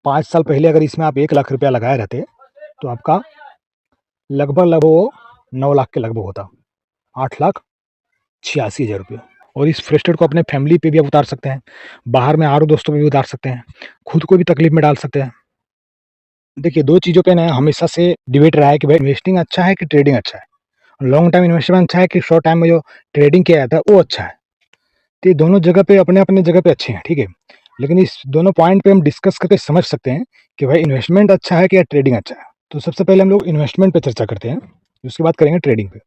5 साल पहले अगर इसमें आप 1 लाख रुपया लगाए रहते तो आपका लगभग वो 9 लाख के लगभग होता, 8,86,000 रुपये। और इस फ्रस्ट्रेट को अपने फैमिली पे भी आप उतार सकते हैं, बाहर में और दोस्तों पे भी उतार सकते हैं, खुद को भी तकलीफ में डाल सकते हैं। देखिए 2 चीज़ों पे ना हमेशा से डिबेट रहा है कि भाई इन्वेस्टिंग अच्छा है कि ट्रेडिंग अच्छा है। लॉन्ग टाइम इन्वेस्टमेंट अच्छा है कि शॉर्ट टाइम में जो ट्रेडिंग किया जाता है वो अच्छा है। तो ये दोनों जगह पे अपने-अपने जगह पे अच्छे हैं, ठीक है? लेकिन इस दोनों पॉइंट पे हम डिस्कस करके समझ सकते हैं कि भाई इन्वेस्टमेंट अच्छा है कि या ट्रेडिंग अच्छा है। तो सबसे पहले हम लोग इन्वेस्टमेंट पे चर्चा करते हैं, उसके बाद करेंगे ट्रेडिंग पे।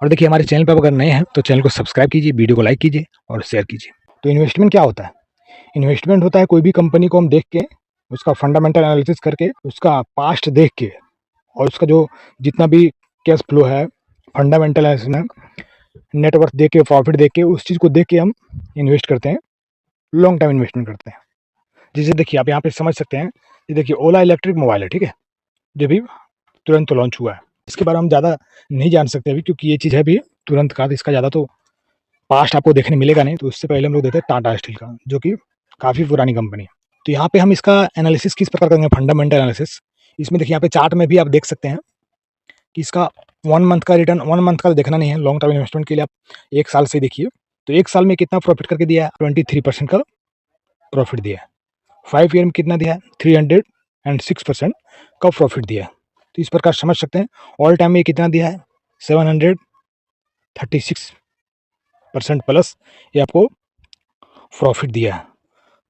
और देखिए हमारे चैनल पे अगर नए हैं तो चैनल को सब्सक्राइब कीजिए, वीडियो को लाइक कीजिए और शेयर कीजिए। तो इन्वेस्टमेंट क्या होता है? इन्वेस्टमेंट होता है कोई भी कंपनी को हम देख के, उसका फंडामेंटल एनालिसिस करके, उसका पास्ट देख के और उसका जो जितना भी कैश फ्लो है, फंडामेंटल एनालिसिस, नेटवर्थ देख के, प्रॉफिट देख के, उस चीज़ को देख के हम इन्वेस्ट करते हैं, लॉन्ग टाइम इन्वेस्टमेंट करते हैं। जैसे देखिए आप यहाँ पे समझ सकते हैं, ये देखिए ओला इलेक्ट्रिक मोबाइल है, ठीक है? जो भी तुरंत लॉन्च हुआ है। इसके बारे में हम ज़्यादा नहीं जान सकते अभी क्योंकि ये चीज़ है अभी तुरंत का, इसका ज़्यादा तो पास्ट आपको देखने मिलेगा नहीं। तो उससे पहले हम लोग देखते हैं टाटा स्टील का, जो कि काफ़ी पुरानी कंपनी है। तो यहाँ पे हम इसका एनालिसिस किस प्रकार करेंगे, फंडामेंटल एनालिसिस। इसमें देखिए यहाँ पे चार्ट में भी आप देख सकते हैं कि इसका 1 मंथ का रिटर्न, 1 मंथ का देखना नहीं है, लॉन्ग टर्म इन्वेस्टमेंट के लिए आप 1 साल से देखिए। तो 1 साल में कितना प्रॉफिट करके दिया है, 23% का प्रॉफिट दिया है। 5 ईयर में कितना दिया है, 306% का प्रॉफिट दिया है। तो इस प्रकार समझ सकते हैं। ऑल टाइम में कितना दिया है, 736% प्लस ये आपको प्रॉफिट दिया है।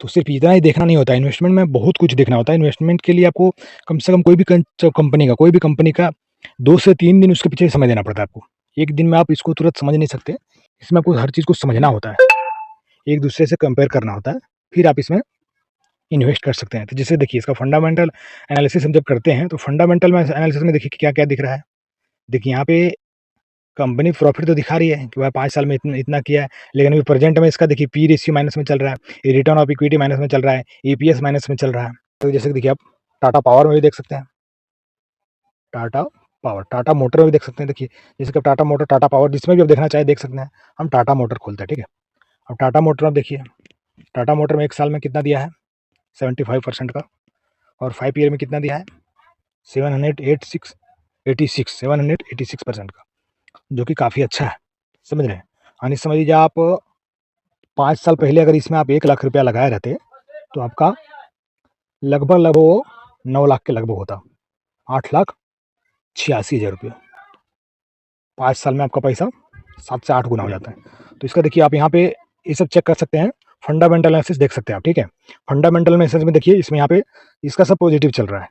तो सिर्फ इतना ही देखना नहीं होता है, इन्वेस्टमेंट में बहुत कुछ देखना होता है। इन्वेस्टमेंट के लिए आपको कम से कम कोई भी कंपनी का 2 से 3 दिन उसके पीछे समय देना पड़ता है आपको। एक दिन में आप इसको तुरंत समझ नहीं सकते, इसमें आपको हर चीज़ को समझना होता है, एक दूसरे से कंपेयर करना होता है, फिर आप इसमें इन्वेस्ट कर सकते हैं। तो जैसे देखिए इसका फंडामेंटल एनालिसिस हम जब करते हैं तो फंडामेंटल में एनालिसिस में देखिए क्या-क्या दिख रहा है। देखिए यहाँ पे कंपनी प्रॉफिट तो दिखा रही है कि भाई 5 साल में इतना इतना किया है, लेकिन अभी प्रेजेंट में इसका देखिए पी रेशियो माइनस में चल रहा है, रिटर्न ऑफ इक्विटी माइनस में चल रहा है, ईपीएस माइनस में चल रहा है। तो जैसे कि देखिए आप टाटा पावर में भी देख सकते हैं, टाटा मोटर में भी देख सकते हैं। देखिए जैसे कि टाटा मोटर, टाटा पावर, जिसमें भी आप देखना चाहे देख सकते हैं। हम टाटा मोटर खोलते हैं, ठीक है? अब टाटा मोटर में देखिए, टाटा मोटर में 1 साल में कितना दिया है, 75% का, और 5 ईयर में कितना दिया है, 786% का, जो कि काफ़ी अच्छा है, समझ रहे हैं? यानी समझ लीजिए आप 5 साल पहले अगर इसमें आप 1 लाख रुपया लगाए रहते तो आपका लगभग वो 9 लाख के लगभग होता, 8,86,000 रुपये। 5 साल में आपका पैसा 7 से 8 गुना हो जाता है। तो इसका देखिए आप यहाँ पे ये सब चेक कर सकते हैं, फंडामेंटल एनालिसिस देख सकते हैं आप, ठीक है? फंडामेंटल एनालिसिस में देखिए इसमें यहाँ पे इसका सब पॉजिटिव चल रहा है,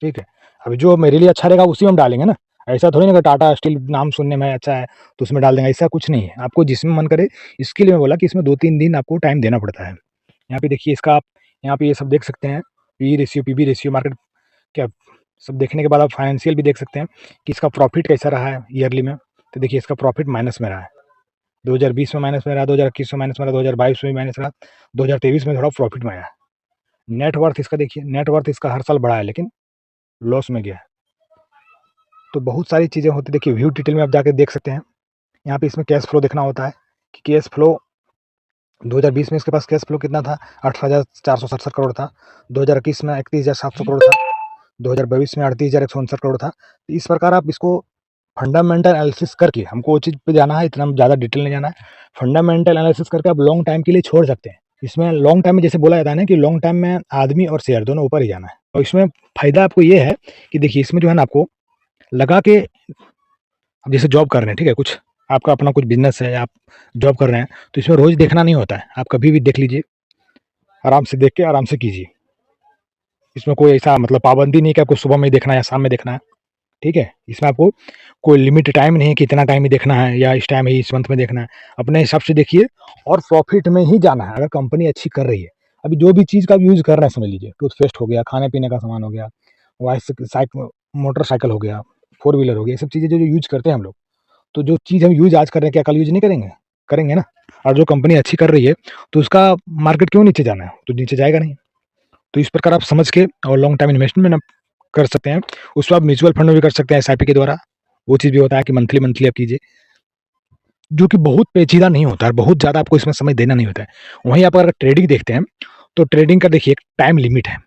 ठीक है? अभी जो मेरे लिए अच्छा रहेगा उसी में हम डालेंगे ना, ऐसा थोड़ी ना कि टाटा स्टील नाम सुनने में अच्छा है तो उसमें डाल देंगे, ऐसा कुछ नहीं है। आपको जिसमें मन करे, इसके लिए मैं बोला कि इसमें 2-3 दिन आपको टाइम देना पड़ता है। यहाँ पे देखिए इसका आप यहाँ पे ये सब देख सकते हैं, P ratio, PB ratio, market cap, सब देखने के बाद आप फाइनेंशियल भी देख सकते हैं कि इसका प्रॉफिट कैसा रहा है ईयरली में। तो देखिए इसका प्रॉफिट माइनस में रहा है, 2020 में माइनस में रहा, 2021 में माइनस में रहा, 2022 में भी माइनस रहा, 2023 में थोड़ा प्रॉफिट में आया। नेट वर्थ इसका देखिए, नेट वर्थ इसका हर साल बढ़ा है लेकिन लॉस में गया है। तो बहुत सारी चीज़ें होती, देखिए व्यू डिटेल में आप जाके देख सकते हैं। यहाँ पे इसमें कैश फ्लो देखना होता है कि कैश फ्लो 2020 में इसके पास कैश फ्लो कितना था, 18,467 करोड़ था, 2021 में 31,700 करोड़ था, 2022 में 38,169 करोड़ था। तो इस प्रकार आप इसको फंडामेंटल एनालिसिस करके, हमको वो चीज़ पे जाना है, इतना ज़्यादा डिटेल नहीं जाना है, फंडामेंटल एनालिसिस करके आप लॉन्ग टाइम के लिए छोड़ सकते हैं। इसमें लॉन्ग टाइम में जैसे बोला जाता है ना कि लॉन्ग टाइम में आदमी और शेयर दोनों ऊपर ही जाना है। और इसमें फ़ायदा आपको ये है कि देखिए इसमें जो है ना आपको लगा के, अब जैसे जॉब कर रहे हैं, ठीक है, कुछ आपका अपना कुछ बिजनेस है, आप जॉब कर रहे हैं, तो इसमें रोज़ देखना नहीं होता है, आप कभी भी देख लीजिए, आराम से देख के आराम से कीजिए। इसमें कोई ऐसा मतलब पाबंदी नहीं कि आपको सुबह में ही देखना है या शाम में देखना है, ठीक है? इसमें आपको कोई लिमिट टाइम नहीं है कि इतना टाइम ही देखना है या इस टाइम ही इस मंथ में देखना है, अपने हिसाब से देखिए और प्रॉफिट में ही जाना है। अगर कंपनी अच्छी कर रही है, अभी जो भी चीज़ का यूज़ कर रहे हैं, समझ लीजिए टूथपेस्ट हो गया, खाने पीने का सामान हो गया, मोटरसाइकिल हो गया, 4 व्हीलर हो गया, ये सब चीज़ें जो यूज़ करते हैं हम लोग, तो जो चीज़ हम यूज़ आज कर रहे हैं क्या कल यूज़ नहीं करेंगे? करेंगे ना। और जो कंपनी अच्छी कर रही है तो उसका मार्केट क्यों नीचे जाना है? तो नीचे जाएगा नहीं। तो इस प्रकार आप समझ के और लॉन्ग टाइम इन्वेस्टमेंट आप कर सकते हैं। उसको आप म्यूचुअल फंड में भी कर सकते हैं एसआईपी के द्वारा। वो चीज़ भी होता है कि मंथली आप कीजिए, जो कि बहुत पेचीदा नहीं होता है, बहुत ज़्यादा आपको इसमें समय देना नहीं होता है। वहीं आप अगर ट्रेडिंग देखते हैं तो ट्रेडिंग का देखिए एक टाइम लिमिट है।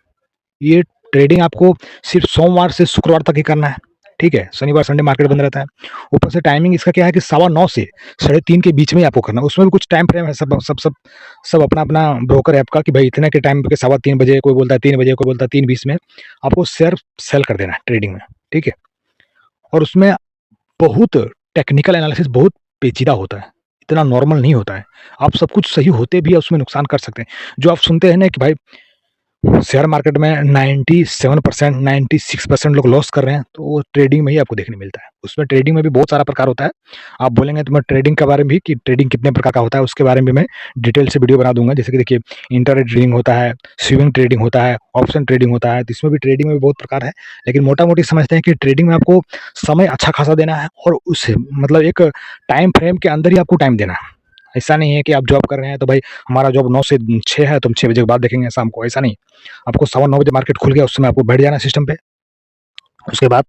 ये ट्रेडिंग आपको सिर्फ सोमवार से शुक्रवार तक ही करना है, ठीक है। शनिवार संडे मार्केट बंद रहता है। ऊपर से टाइमिंग इसका क्या है कि 9:15 से 3:30 के बीच में ही आपको करना है। उसमें भी कुछ टाइम फ्रेम है, सब अपना अपना ब्रोकर है आपका कि भाई इतने के टाइम पे 3:15 बजे, कोई बोलता है 3 बजे, कोई बोलता है 3:20 में आपको शेयर सेल कर देना है ट्रेडिंग में, ठीक है। और उसमें बहुत टेक्निकल एनालिसिस बहुत पेचीदा होता है, इतना नॉर्मल नहीं होता है। आप सब कुछ सही होते भी उसमें नुकसान कर सकते हैं। जो आप सुनते हैं ना कि भाई शेयर मार्केट में 97%, 96% लोग लॉस कर रहे हैं, तो वो ट्रेडिंग में ही आपको देखने मिलता है। उसमें ट्रेडिंग में भी बहुत सारा प्रकार होता है। आप बोलेंगे तो मैं ट्रेडिंग के बारे में भी कि ट्रेडिंग कितने प्रकार का होता है, उसके बारे में मैं डिटेल से वीडियो बना दूंगा। जैसे कि देखिए इंटरडे ट्रेडिंग होता है, स्विंग ट्रेडिंग होता है, ऑप्शन ट्रेडिंग होता है। तो इसमें भी ट्रेडिंग में भी बहुत प्रकार है, लेकिन मोटा मोटी समझते हैं कि ट्रेडिंग में आपको समय अच्छा खासा देना है और उस मतलब एक टाइम फ्रेम के अंदर ही आपको टाइम देना है। ऐसा नहीं है कि आप जॉब कर रहे हैं तो भाई हमारा जॉब 9 से 6 है, तो हम 6 बजे के बाद देखेंगे शाम को, ऐसा नहीं। आपको 9:15 बजे मार्केट खुल गया, उस समय आपको बैठ जाना सिस्टम पे। उसके बाद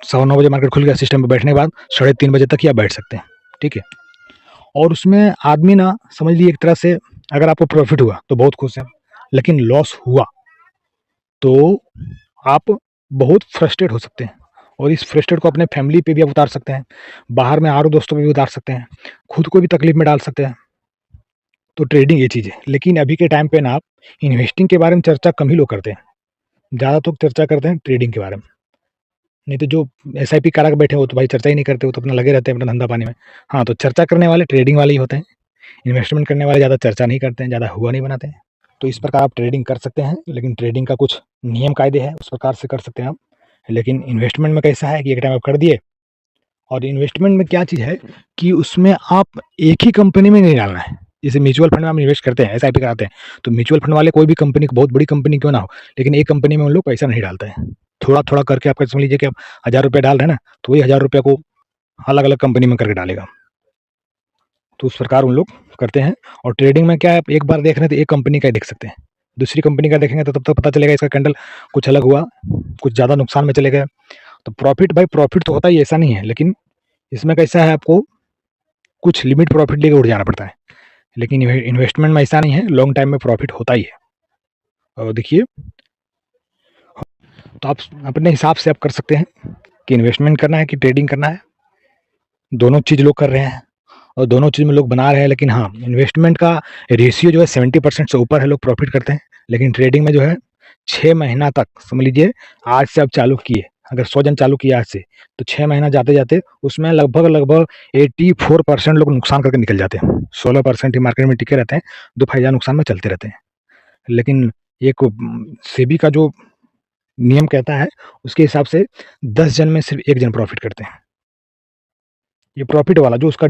9:15 बजे मार्केट खुल गया, सिस्टम पे बैठने के बाद 3:30 बजे तक ही आप बैठ सकते हैं, ठीक है। और उसमें आदमी ना समझ लीजिए एक तरह से, अगर आपको प्रॉफिट हुआ तो बहुत खुश है, लेकिन लॉस हुआ तो आप बहुत फ्रस्ट्रेट हो सकते हैं। और इस फ्रस्ट्रेट को अपने फैमिली पे भी आप उतार सकते हैं, बाहर में और दोस्तों पे भी उतार सकते हैं, खुद को भी तकलीफ में डाल सकते हैं। तो ट्रेडिंग ये चीज़ है। लेकिन अभी के टाइम पे ना आप इन्वेस्टिंग के बारे में चर्चा कम ही लोग करते हैं, ज़्यादा तो चर्चा करते हैं ट्रेडिंग के बारे में। नहीं तो जो एसआईपी करा के बैठे हो तो भाई चर्चा ही नहीं करते, वो तो अपना लगे रहते हैं अपना धंधा पानी में। हाँ, तो चर्चा करने वाले ट्रेडिंग वाले ही होते हैं। इन्वेस्टमेंट करने वाले ज़्यादा चर्चा नहीं करते हैं, ज़्यादा हुआ नहीं बनाते हैं। तो इस प्रकार आप ट्रेडिंग कर सकते हैं, लेकिन ट्रेडिंग का कुछ नियम कायदे हैं, उस प्रकार से कर सकते हैं आप। लेकिन इन्वेस्टमेंट में कैसा है कि एक टाइम आप कर दिए, और इन्वेस्टमेंट में क्या चीज़ है कि उसमें आप एक ही कंपनी में नहीं डालना है। जैसे म्यूचुअल फंड में हम इन्वेस्ट करते हैं, एसआईपी कराते हैं, तो म्यूचुअल फंड वाले कोई भी कंपनी, बहुत बड़ी कंपनी क्यों ना हो, लेकिन एक कंपनी में उन लोग पैसा नहीं डालते हैं। थोड़ा-थोड़ा करके आपका समझ लीजिए कि आप ₹1000 डाल रहे हैं ना, तो वही ₹1000 को अलग-अलग कंपनी में करके डालेगा। तो उस प्रकार उन लोग करते हैं। और ट्रेडिंग में क्या है, आप एक बार देख रहे हैं तो एक कंपनी का ही देख सकते हैं। दूसरी कंपनी का देखेंगे तो तब तक पता चलेगा इसका कैंडल कुछ अलग हुआ, कुछ ज़्यादा नुकसान में चले गए। तो प्रॉफ़िट भाई प्रॉफ़िट तो होता ही है, ऐसा नहीं है, लेकिन इसमें कैसा है आपको कुछ लिमिट प्रॉफ़िट लेके उठ जाना पड़ता है। लेकिन इन्वेस्टमेंट में ऐसा नहीं है, लॉन्ग टाइम में प्रॉफ़िट होता ही है। और देखिए, तो आप अपने हिसाब से आप कर सकते हैं कि इन्वेस्टमेंट करना है कि ट्रेडिंग करना है। दोनों चीज़ लोग कर रहे हैं और दोनों चीज़ में लोग बना रहे हैं, लेकिन हाँ, इन्वेस्टमेंट का रेशियो जो है 70% से ऊपर है, लोग प्रॉफ़िट करते हैं। लेकिन ट्रेडिंग में जो है 6 महीना तक समझ लीजिए, आज से आप चालू किए, अगर 100 जन चालू किए आज से, तो 6 महीना जाते-जाते उसमें लगभग 84% लोग नुकसान करके निकल जाते हैं। 16% ही मार्केट में टिके रहते हैं, 2 फायदा नुकसान में चलते रहते हैं। लेकिन एक सेबी का जो नियम कहता है, उसके हिसाब से 10 जन में सिर्फ 1 जन प्रॉफ़िट करते हैं। ये प्रॉफ़िट वाला जो उसका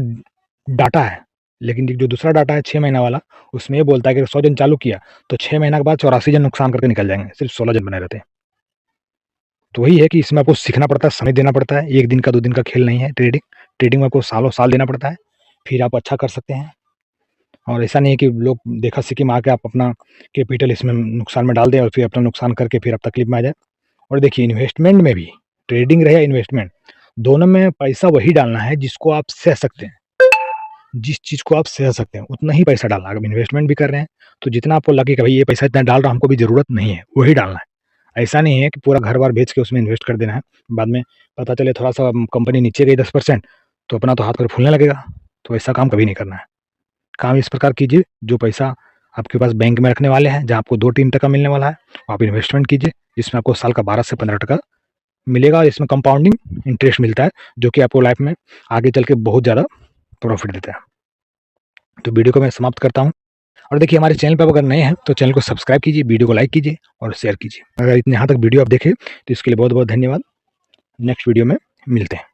डाटा है। लेकिन जो दूसरा डाटा है 6 महीना वाला, उसमें ये बोलता है कि 100 जन चालू किया, तो 6 महीना के बाद 84 जन नुकसान करके निकल जाएँगे, सिर्फ 16 जन बने रहते हैं। तो वही है कि इसमें आपको सीखना पड़ता है, समय देना पड़ता है, 1 दिन का 2 दिन का खेल नहीं है ट्रेडिंग। ट्रेडिंग में आपको सालों-साल देना पड़ता है, फिर आप अच्छा कर सकते हैं। और ऐसा नहीं है कि लोग देखा-सीखी में आके आप अपना कैपिटल इसमें नुकसान में डाल दें और फिर अपना नुकसान करके फिर आप तकलीफ में आ जाएँ। और देखिए इन्वेस्टमेंट में भी, ट्रेडिंग रहे या इन्वेस्टमेंट, दोनों में पैसा वही डालना है जिसको आप सह सकते हैं। जिस चीज़ को आप सह सकते हैं, उतना ही पैसा डालना है। अगर इन्वेस्टमेंट भी कर रहे हैं, तो जितना आपको लगे कि भाई ये पैसा इतना डाल रहा हूँ, हमको भी ज़रूरत नहीं है, वही डालना है। ऐसा नहीं है कि पूरा घर-बार बेच के उसमें इन्वेस्ट कर देना है। बाद में पता चले थोड़ा-सा कंपनी नीचे गई 10%, तो अपना तो हाथ-पैर फूलने लगेगा। तो ऐसा काम कभी नहीं करना है। काम इस प्रकार कीजिए, जो पैसा आपके पास बैंक में रखने वाले हैं, जहाँ आपको 2-3% मिलने वाला है, आप इन्वेस्टमेंट कीजिए, जिसमें आपको साल का 12 से 15% मिलेगा। इसमें कंपाउंडिंग इंटरेस्ट मिलता है, जो कि आपको लाइफ में आगे चल के बहुत ज़्यादा प्रॉफ़िट देता है। तो वीडियो को मैं समाप्त करता हूँ। और देखिए हमारे चैनल पे आप अगर नए हैं तो चैनल को सब्सक्राइब कीजिए, वीडियो को लाइक कीजिए और शेयर कीजिए। अगर इतने यहाँ तक वीडियो आप देखे तो इसके लिए बहुत-बहुत धन्यवाद। नेक्स्ट वीडियो में मिलते हैं।